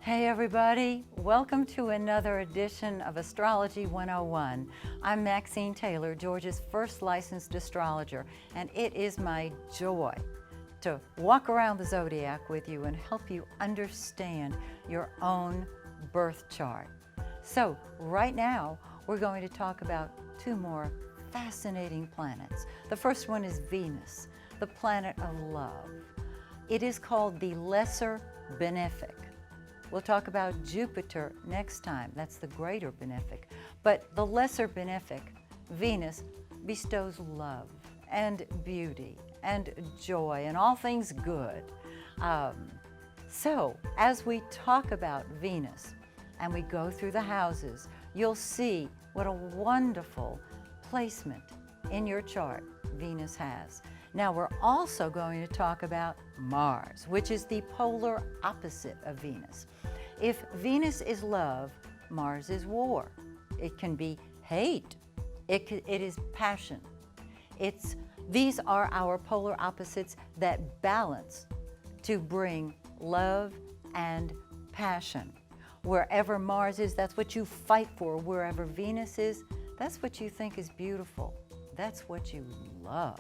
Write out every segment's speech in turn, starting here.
Hey everybody, welcome to another edition of Astrology 101. I'm Maxine Taylor, Georgia's first licensed astrologer, and it is my joy to walk around the zodiac with you and help you understand your own birth chart. So right now, we're going to talk about two more fascinating planets. The first one is Venus, the planet of love. It is called the Lesser Benefic. We'll talk about Jupiter next time. That's the greater benefic. But the lesser benefic, Venus, bestows love and beauty and joy and all things good. So as we talk about Venus and we go through the houses, you'll see what a wonderful placement in your chart Venus has. Now we're also going to talk about Mars, which is the polar opposite of Venus. If Venus is love, Mars is war. It can be hate. It is passion. These are our polar opposites that balance to bring love and passion. Wherever Mars is, that's what you fight for. Wherever Venus is, that's what you think is beautiful. That's what you love.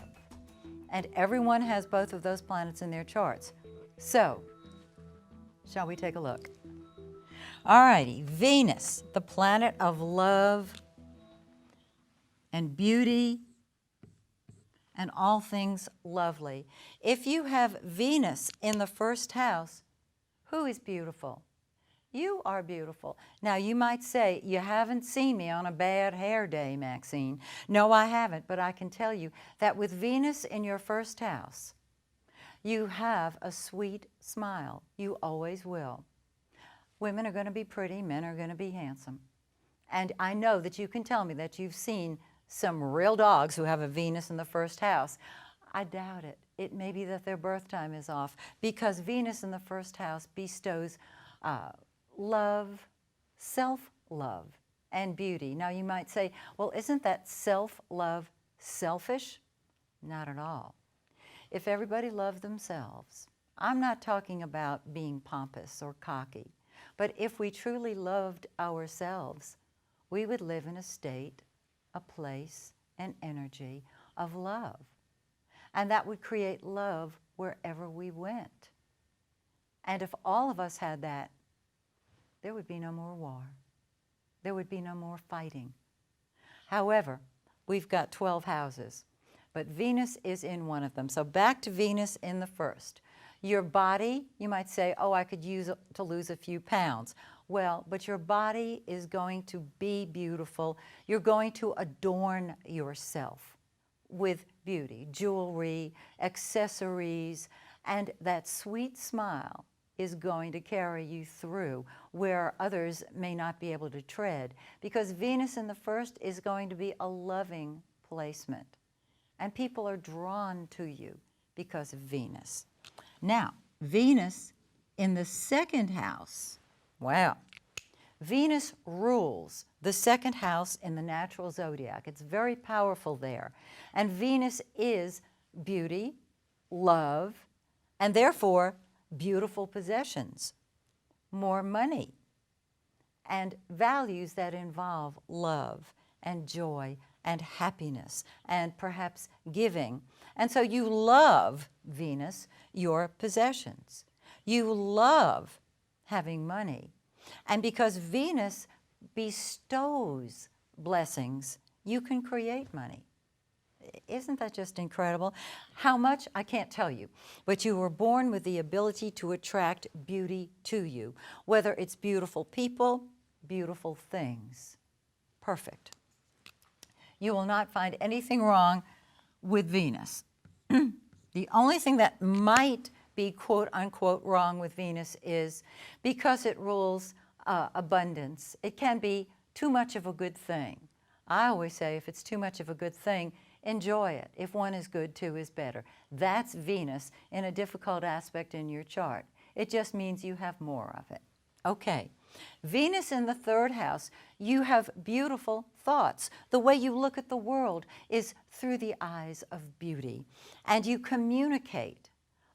And everyone has both of those planets in their charts. So, shall we take a look? All righty, Venus, the planet of love and beauty and all things lovely. If you have Venus in the first house, who is beautiful? You are beautiful. Now, you might say, you haven't seen me on a bad hair day, Maxine. No, I haven't, but I can tell you that with Venus in your first house, you have a sweet smile. You always will. Women are going to be pretty, men are going to be handsome. And I know that you can tell me that you've seen some real dogs who have a Venus in the first house. I doubt it. It may be that their birth time is off because Venus in the first house bestows love, self-love, and beauty. Now you might say, well, isn't that self-love selfish? Not at all. If everybody loved themselves, I'm not talking about being pompous or cocky, but if we truly loved ourselves, we would live in a state, a place, an energy of love. And that would create love wherever we went. And if all of us had that, there would be no more war. There would be no more fighting. However, we've got 12 houses, but Venus is in one of them. So back to Venus in the first. Your body, you might say, oh, I could use to lose a few pounds. Well, but your body is going to be beautiful. You're going to adorn yourself with beauty, jewelry, accessories, and that sweet smile is going to carry you through where others may not be able to tread, because Venus in the first is going to be a loving placement. And people are drawn to you because of Venus. Now, Venus in the second house, wow. Venus rules the second house in the natural zodiac. It's very powerful there. And Venus is beauty, love, and therefore beautiful possessions, more money, and values that involve love and joy and happiness and perhaps giving. And so you love, Venus, your possessions. You love having money. And because Venus bestows blessings, you can create money. Isn't that just incredible? How much, I can't tell you, but you were born with the ability to attract beauty to you, whether it's beautiful people, beautiful things. Perfect. You will not find anything wrong with Venus. The only thing that might be quote unquote wrong with Venus is because it rules abundance. It can be too much of a good thing. I always say if it's too much of a good thing, enjoy it. If one is good, two is better. That's Venus in a difficult aspect in your chart. It just means you have more of it. Okay, Venus in the third house, you have beautiful thoughts. The way you look at the world is through the eyes of beauty. And you communicate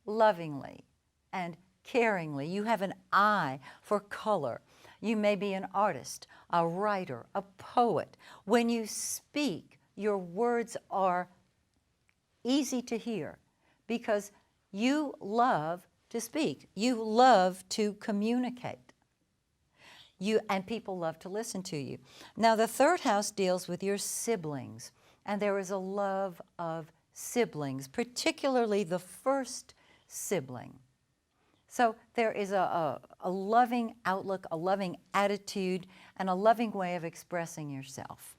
lovingly and caringly. You have an eye for color. You may be an artist, a writer, a poet. When you speak, your words are easy to hear because you love to speak. You love to communicate. And people love to listen to you. Now, the third house deals with your siblings, and there is a love of siblings, particularly the first sibling. So there is a loving outlook, a loving attitude, and a loving way of expressing yourself.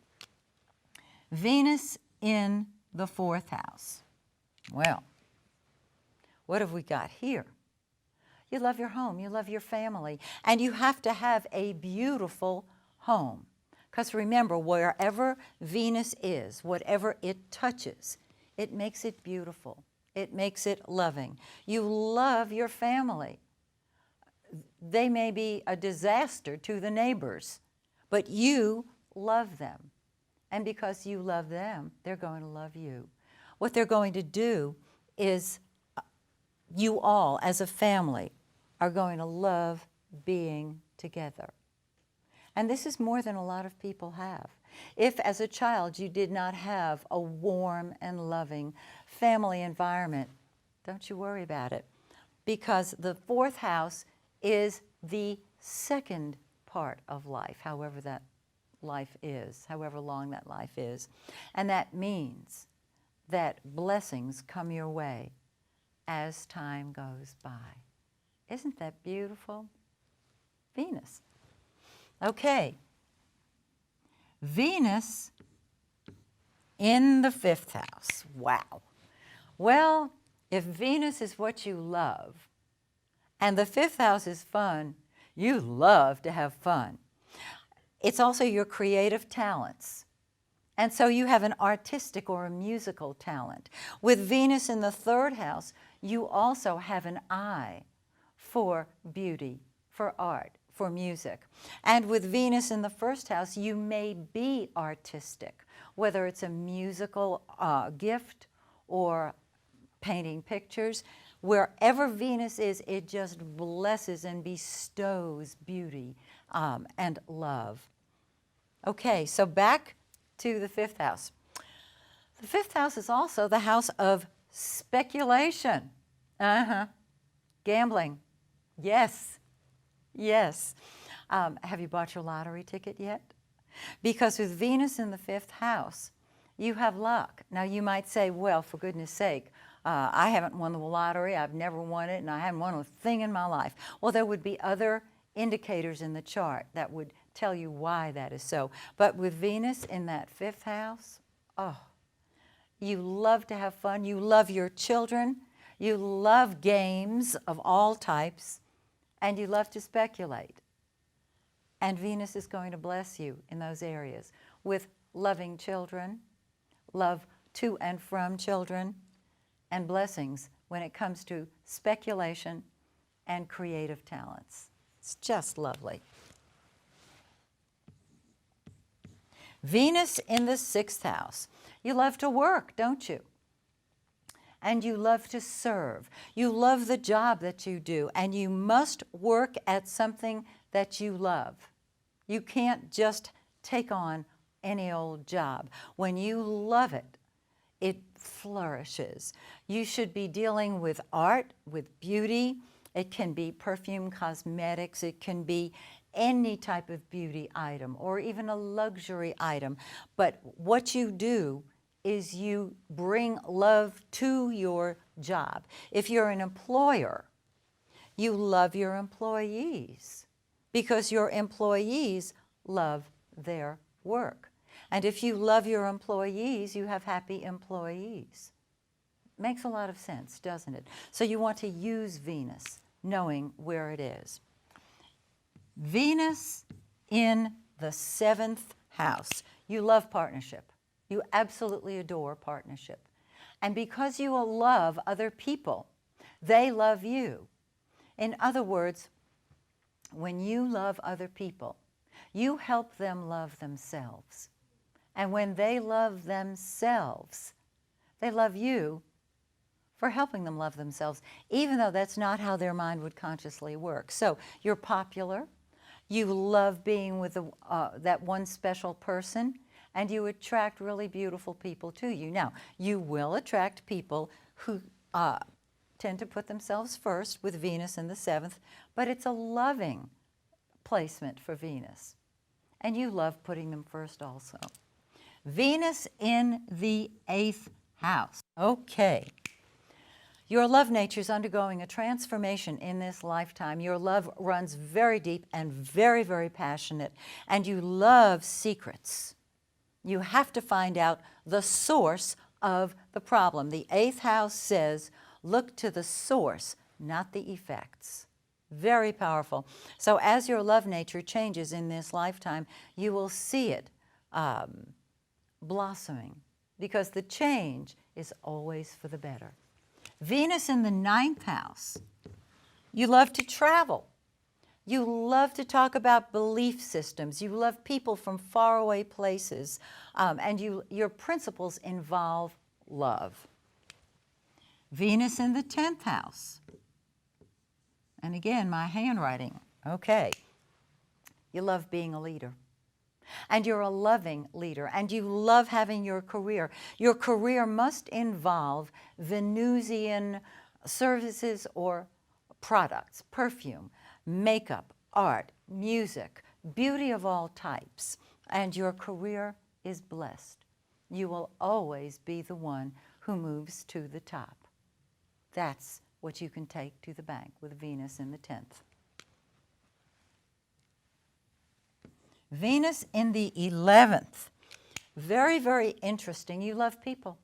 Venus in the fourth house. Well, what have we got here? You love your home, you love your family, and you have to have a beautiful home. Because remember, wherever Venus is, whatever it touches, it makes it beautiful. It makes it loving. You love your family. They may be a disaster to the neighbors, but you love them. And because you love them, they're going to love you. What they're going to do is you all, as a family, are going to love being together. And this is more than a lot of people have. If, as a child, you did not have a warm and loving family environment, don't you worry about it, because the fourth house is the second part of life, however that life is, however long that life is. And that means that blessings come your way as time goes by. Isn't that beautiful? Venus. Okay. Venus in the fifth house. Wow. Well, if Venus is what you love, and the fifth house is fun, you love to have fun. It's also your creative talents. And so you have an artistic or a musical talent. With Venus in the third house, you also have an eye for beauty, for art, for music. And with Venus in the first house, you may be artistic, whether it's a musical gift or painting pictures. Wherever Venus is, it just blesses and bestows beauty and love. Okay, so back to the fifth house. The fifth house is also the house of speculation. Gambling. Yes. Yes. Have you bought your lottery ticket yet? Because with Venus in the fifth house, you have luck. Now you might say, well, for goodness sake, I haven't won the lottery, I've never won it, and I haven't won a thing in my life. Well, there would be other indicators in the chart that would tell you why that is so. But with Venus in that fifth house, oh, you love to have fun, you love your children, you love games of all types, and you love to speculate. And Venus is going to bless you in those areas with loving children, love to and from children, and blessings when it comes to speculation and creative talents. It's just lovely. Venus in the sixth house. You love to work, don't you? And you love to serve. You love the job that you do, and you must work at something that you love. You can't just take on any old job. When you love it, it flourishes. You should be dealing with art, with beauty. It can be perfume, cosmetics. It can be any type of beauty item or even a luxury item. But what you do is you bring love to your job. If you're an employer, you love your employees because your employees love their work. And if you love your employees, you have happy employees. Makes a lot of sense, doesn't it? So you want to use Venus, knowing where it is. Venus in the seventh house. You love partnership. You absolutely adore partnership. And because you will love other people, they love you. In other words, when you love other people, you help them love themselves. And when they love themselves, they love you for helping them love themselves, even though that's not how their mind would consciously work. So you're popular, you love being with that one special person, and you attract really beautiful people to you. Now, you will attract people who tend to put themselves first with Venus in the 7th, but it's a loving placement for Venus. And you love putting them first also. Venus in the 8th house. Okay. Your love nature is undergoing a transformation in this lifetime. Your love runs very deep and very, very passionate, and you love secrets. You have to find out the source of the problem. The 8th house says, look to the source, not the effects. Very powerful. So as your love nature changes in this lifetime, you will see it blossoming, because the change is always for the better. Venus in the 9th house. You love to travel. You love to talk about belief systems. You love people from faraway places. And your principles involve love. Venus in the 10th house. And again, my handwriting. Okay. You love being a leader. And you're a loving leader, and you love having your career. Your career must involve Venusian services or products, perfume, makeup, art, music, beauty of all types. And your career is blessed. You will always be the one who moves to the top. That's what you can take to the bank with Venus in the 10th. Venus in the 11th. Very, very interesting. You love people.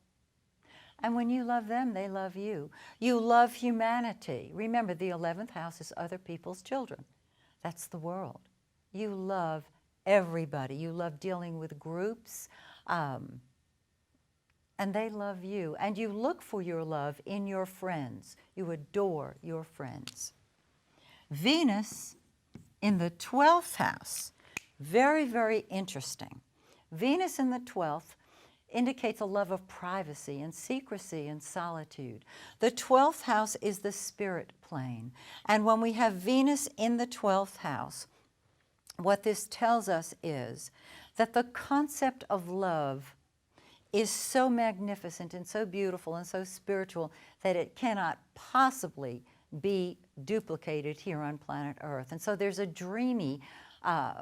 And when you love them, they love you. You love humanity. Remember, the 11th house is other people's children. That's the world. You love everybody. You love dealing with groups. And they love you. And you look for your love in your friends. You adore your friends. Venus in the 12th house. Very, very interesting. Venus in the 12th indicates a love of privacy and secrecy and solitude. The 12th house is the spirit plane. And when we have Venus in the 12th house, what this tells us is that the concept of love is so magnificent and so beautiful and so spiritual that it cannot possibly be duplicated here on planet Earth. And so there's a dreamy,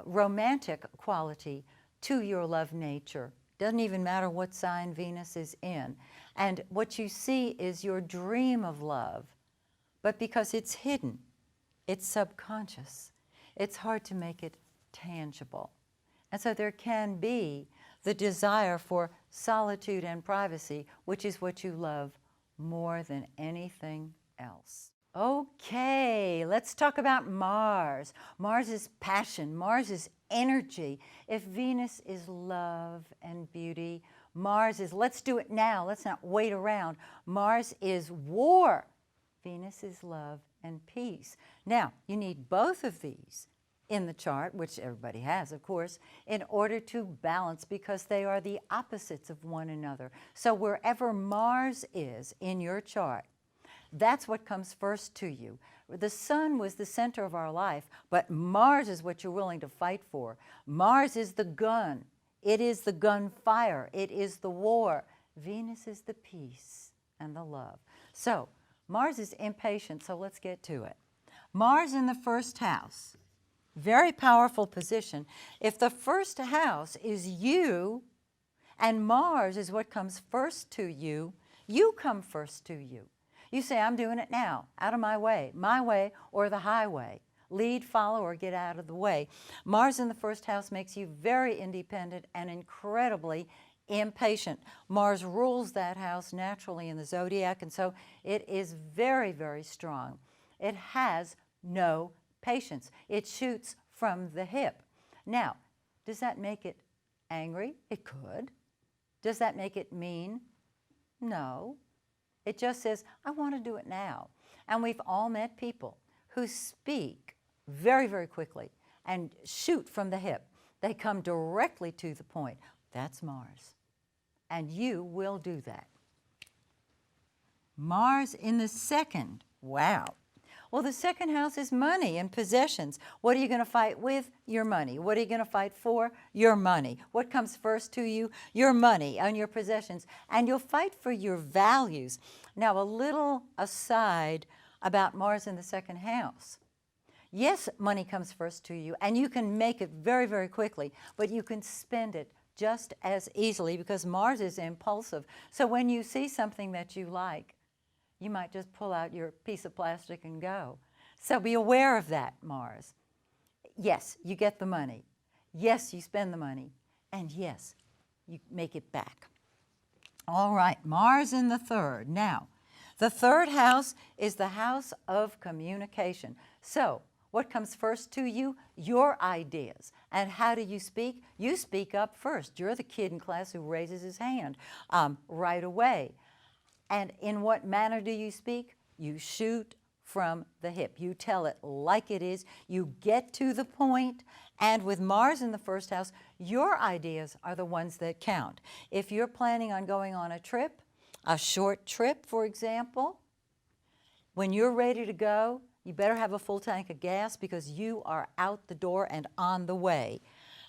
romantic quality to your love nature. Doesn't even matter what sign Venus is in. And what you see is your dream of love, but because it's hidden, it's subconscious, it's hard to make it tangible. And so there can be the desire for solitude and privacy, which is what you love more than anything else. Okay, let's talk about Mars. Mars is passion. Mars is energy. If Venus is love and beauty, Mars is let's do it now. Let's not wait around. Mars is war. Venus is love and peace. Now, you need both of these in the chart, which everybody has, of course, in order to balance, because they are the opposites of one another. So wherever Mars is in your chart, that's what comes first to you. The sun was the center of our life, but Mars is what you're willing to fight for. Mars is the gun. It is the gunfire. It is the war. Venus is the peace and the love. So Mars is impatient, so let's get to it. Mars in the 1st house. Very powerful position. If the 1st house is you, and Mars is what comes first to you, you come first to you. You say, I'm doing it now, out of my way or the highway. Lead, follow, or get out of the way. Mars in the 1st house makes you very independent and incredibly impatient. Mars rules that house naturally in the zodiac, and so it is very, very strong. It has no patience. It shoots from the hip. Now, does that make it angry? It could. Does that make it mean? No. It just says, I want to do it now. And we've all met people who speak very, very quickly and shoot from the hip. They come directly to the point. That's Mars. And you will do that. Mars in the second. Wow. Well, the second house is money and possessions. What are you going to fight with? Your money. What are you going to fight for? Your money. What comes first to you? Your money and your possessions. And you'll fight for your values. Now, a little aside about Mars in the second house. Yes, money comes first to you, and you can make it very, very quickly, but you can spend it just as easily because Mars is impulsive. So when you see something that you like, you might just pull out your piece of plastic and go. So be aware of that, Mars. Yes, you get the money. Yes, you spend the money. And yes, you make it back. All right, Mars in the third. Now, the third house is the house of communication. So what comes first to you? Your ideas. And how do you speak? You speak up first. You're the kid in class who raises his hand right away. And in what manner do you speak? You shoot from the hip. You tell it like it is. You get to the point. And with Mars in the first house, your ideas are the ones that count. If you're planning on going on a trip, a short trip, for example, when you're ready to go, you better have a full tank of gas because you are out the door and on the way.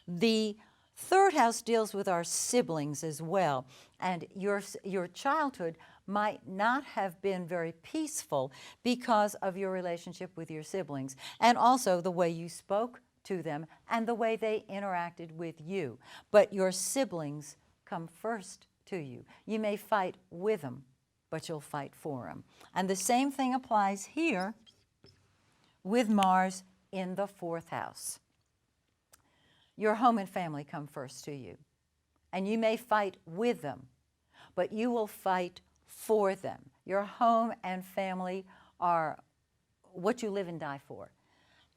The third house deals with our siblings as well. And your childhood might not have been very peaceful because of your relationship with your siblings and also the way you spoke to them and the way they interacted with you. But your siblings come first to you. You may fight with them, but you'll fight for them. And the same thing applies here with Mars in the fourth house. Your home and family come first to you. And you may fight with them, but you will fight for them. Your home and family are what you live and die for.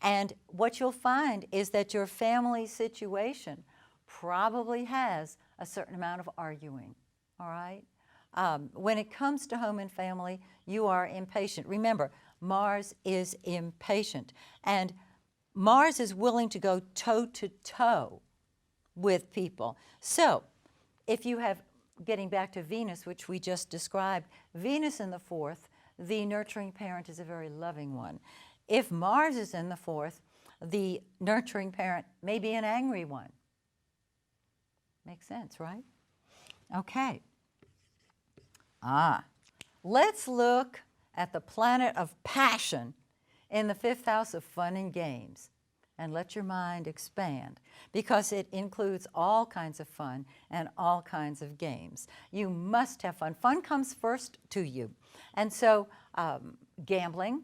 And what you'll find is that your family situation probably has a certain amount of arguing, all right? When it comes to home and family, you are impatient. Remember, Mars is impatient. And Mars is willing to go toe-to-toe with people. So if you have, getting back to Venus, which we just described, Venus in the fourth, the nurturing parent is a very loving one. If Mars is in the fourth, the nurturing parent may be an angry one. Makes sense, right? Okay. Let's look at the planet of passion in the fifth house of fun and games. And let your mind expand because it includes all kinds of fun and all kinds of games. You must have fun. Fun comes first to you. And so gambling,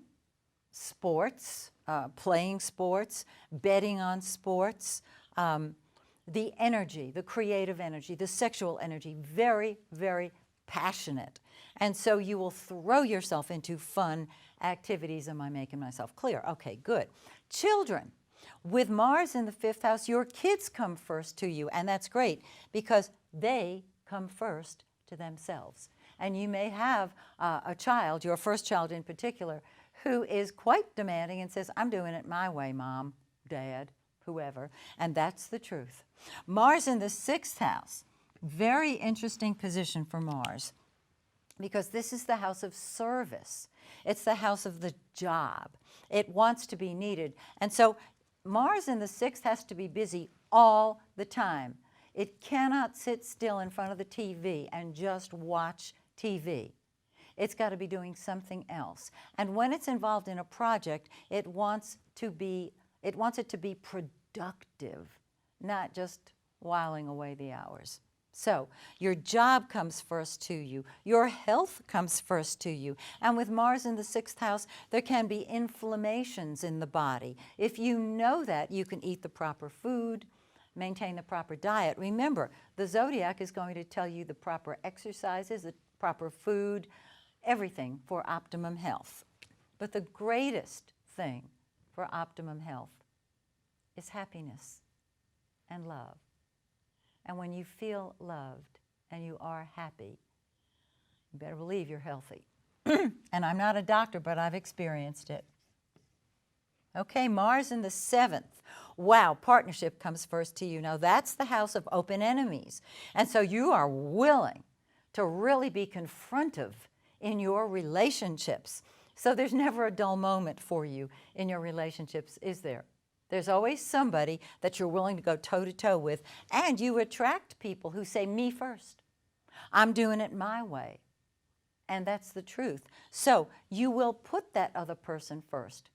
sports, playing sports, betting on sports, the energy, the creative energy, the sexual energy, very, very passionate. And so you will throw yourself into fun activities. Am I making myself clear? Okay, good. Children. With Mars in the fifth house, your kids come first to you, and that's great because they come first to themselves. And you may have a child, your first child in particular, who is quite demanding and says, I'm doing it my way, Mom, Dad, whoever, and that's the truth. Mars in the sixth house, very interesting position for Mars because this is the house of service. It's the house of the job. It wants to be needed. And so Mars in the sixth has to be busy all the time. It cannot sit still in front of the TV and just watch TV. It's got to be doing something else. And when it's involved in a project, it wants it to be productive, not just whiling away the hours. So your job comes first to you. Your health comes first to you. And with Mars in the sixth house, there can be inflammations in the body. If you know that, you can eat the proper food, maintain the proper diet. Remember, the zodiac is going to tell you the proper exercises, the proper food, everything for optimum health. But the greatest thing for optimum health is happiness and love. And when you feel loved and you are happy, you better believe you're healthy. And I'm not a doctor, but I've experienced it. Okay, Mars in the seventh. Wow, partnership comes first to you. Now that's the house of open enemies. And so you are willing to really be confrontive in your relationships. So there's never a dull moment for you in your relationships, is there? There's always somebody that you're willing to go toe-to-toe with, and you attract people who say, me first. I'm doing it my way. And that's the truth. So you will put that other person first.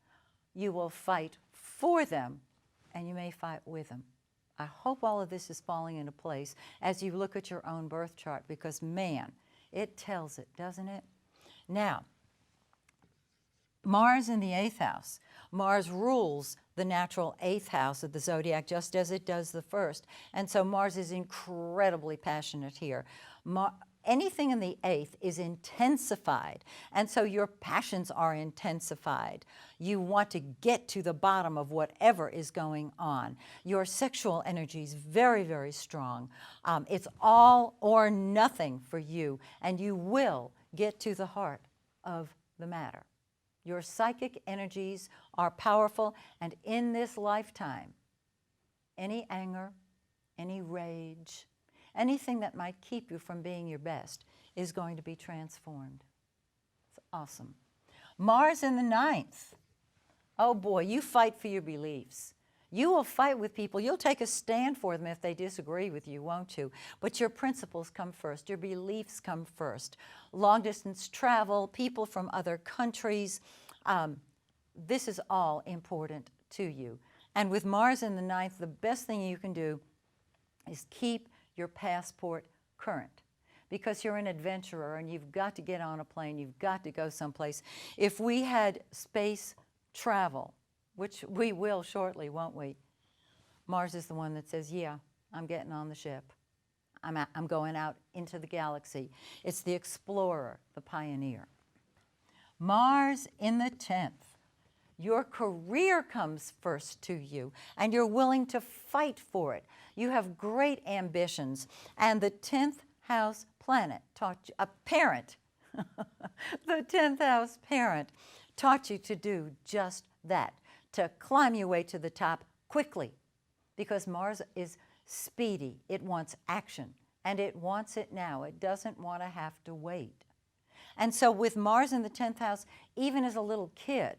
You will fight for them, and you may fight with them. I hope all of this is falling into place as you look at your own birth chart, because, man, it tells it, doesn't it? Now, Mars in the 8th house. Mars rules the natural 8th house of the zodiac just as it does the 1st. And so Mars is incredibly passionate here. Anything in the 8th is intensified, and so your passions are intensified. You want to get to the bottom of whatever is going on. Your sexual energy is very, very strong. It's all or nothing for you, and you will get to the heart of the matter. Your psychic energies are powerful, and in this lifetime, any anger, any rage, anything that might keep you from being your best is going to be transformed. It's awesome. Mars in the 9th. Oh boy, you fight for your beliefs. You will fight with people. You'll take a stand for them if they disagree with you, won't you? But your principles come first. Your beliefs come first. Long-distance travel, people from other countries, this is all important to you. And with Mars in the 9th, the best thing you can do is keep your passport current, because you're an adventurer and you've got to get on a plane, you've got to go someplace. If we had space travel, which we will shortly, won't we? Mars is the one that says, yeah, I'm getting on the ship. I'm going out into the galaxy. It's the explorer, the pioneer. Mars in the 10th. Your career comes first to you, and you're willing to fight for it. You have great ambitions, and the 10th house planet taught you, a parent, the 10th house parent taught you to do just that, to climb your way to the top quickly, because Mars is speedy. It wants action, and it wants it now. It doesn't want to have to wait. And so with Mars in the 10th house, even as a little kid,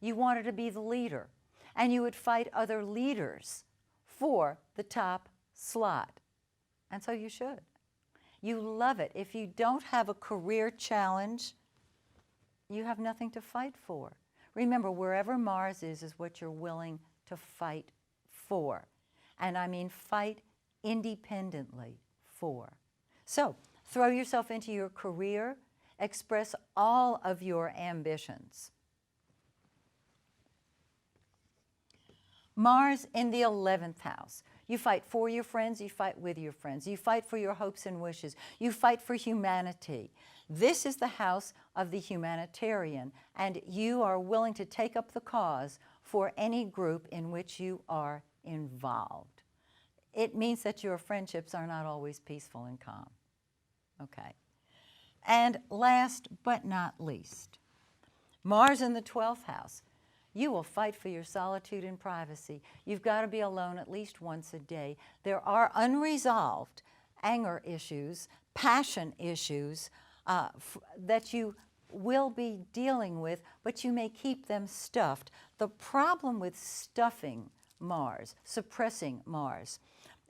you wanted to be the leader, and you would fight other leaders for the top slot. And so you should. You love it. If you don't have a career challenge, you have nothing to fight for. Remember, wherever Mars is what you're willing to fight for. And I mean fight independently for. So throw yourself into your career, express all of your ambitions. Mars in the 11th house. You fight for your friends, you fight with your friends. You fight for your hopes and wishes. You fight for humanity. This is the house of the humanitarian, and you are willing to take up the cause for any group in which you are involved. It means that your friendships are not always peaceful and calm. Okay. And last but not least, Mars in the 12th house. You will fight for your solitude and privacy. You've got to be alone at least once a day. There are unresolved anger issues, passion issues that you will be dealing with, but you may keep them stuffed. The problem with stuffing Mars, suppressing Mars,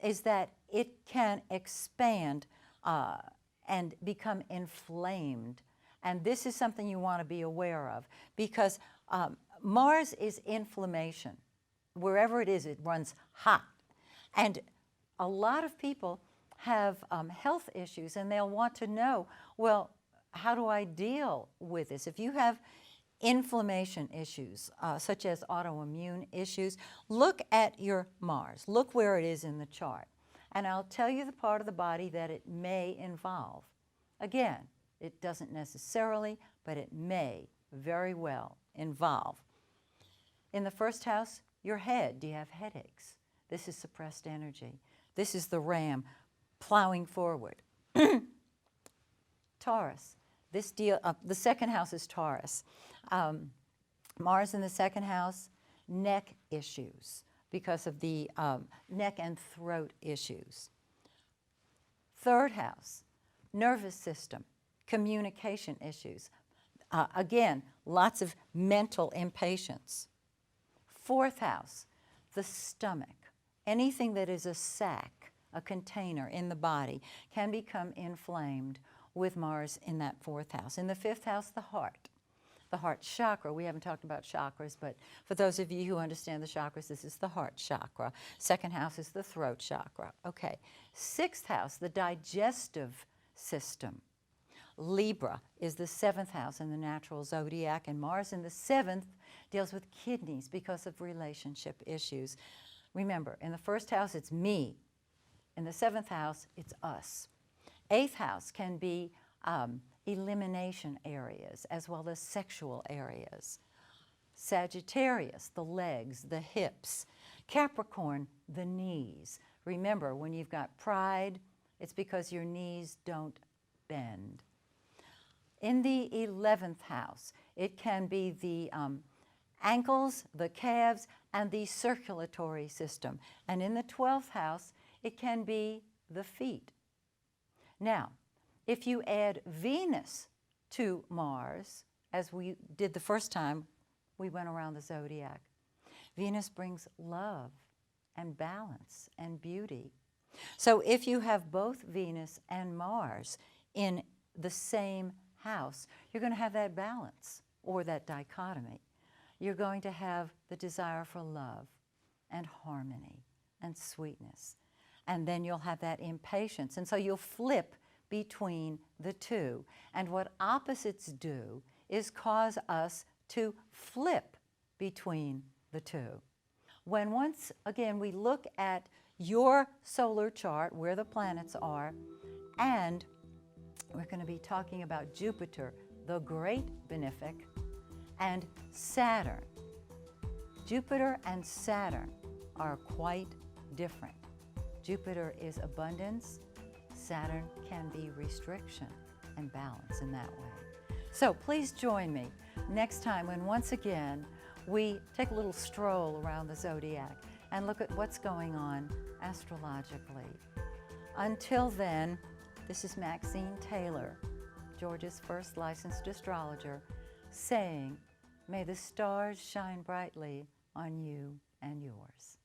is that it can expand and become inflamed. And this is something you want to be aware of, because Mars is inflammation. Wherever it is, it runs hot. And a lot of people have health issues, and they'll want to know, well, how do I deal with this? If you have inflammation issues, such as autoimmune issues, look at your Mars. Look where it is in the chart. And I'll tell you the part of the body that it may involve. Again, it doesn't necessarily, but it may very well involve. In the 1st house, your head. Do you have headaches? This is suppressed energy. This is the ram plowing forward. Taurus. This deal. The 2nd house is Taurus. Mars in the 2nd house, neck issues because of the neck and throat issues. 3rd house, nervous system, communication issues. Again, lots of mental impatience. Fourth house, the stomach. Anything that is a sac, a container in the body, can become inflamed with Mars in that fourth house. In the fifth house, the heart. The heart chakra. We haven't talked about chakras, but for those of you who understand the chakras, this is the heart chakra. Second house is the throat chakra. Okay. Sixth house, the digestive system. Libra is the seventh house in the natural zodiac, and Mars in the seventh deals with kidneys because of relationship issues. Remember, in the first house, it's me. In the seventh house, it's us. Eighth house can be elimination areas as well as sexual areas. Sagittarius, the legs, the hips. Capricorn, the knees. Remember, when you've got pride, it's because your knees don't bend. In the 11th house, it can be the ankles, the calves, and the circulatory system. And in the 12th house, it can be the feet. Now, if you add Venus to Mars, as we did the first time we went around the zodiac, Venus brings love and balance and beauty. So if you have both Venus and Mars in the same house, you're going to have that balance or that dichotomy. You're going to have the desire for love and harmony and sweetness. And then you'll have that impatience. And so you'll flip between the two. And what opposites do is cause us to flip between the two. When once again we look at your solar chart, where the planets are, and we're going to be talking about Jupiter, the great benefic, and Saturn. Jupiter and Saturn are quite different. Jupiter is abundance. Saturn can be restriction and balance in that way. So please join me next time when once again we take a little stroll around the zodiac and look at what's going on astrologically. Until then, this is Maxine Taylor, Georgia's first licensed astrologer, saying, may the stars shine brightly on you and yours.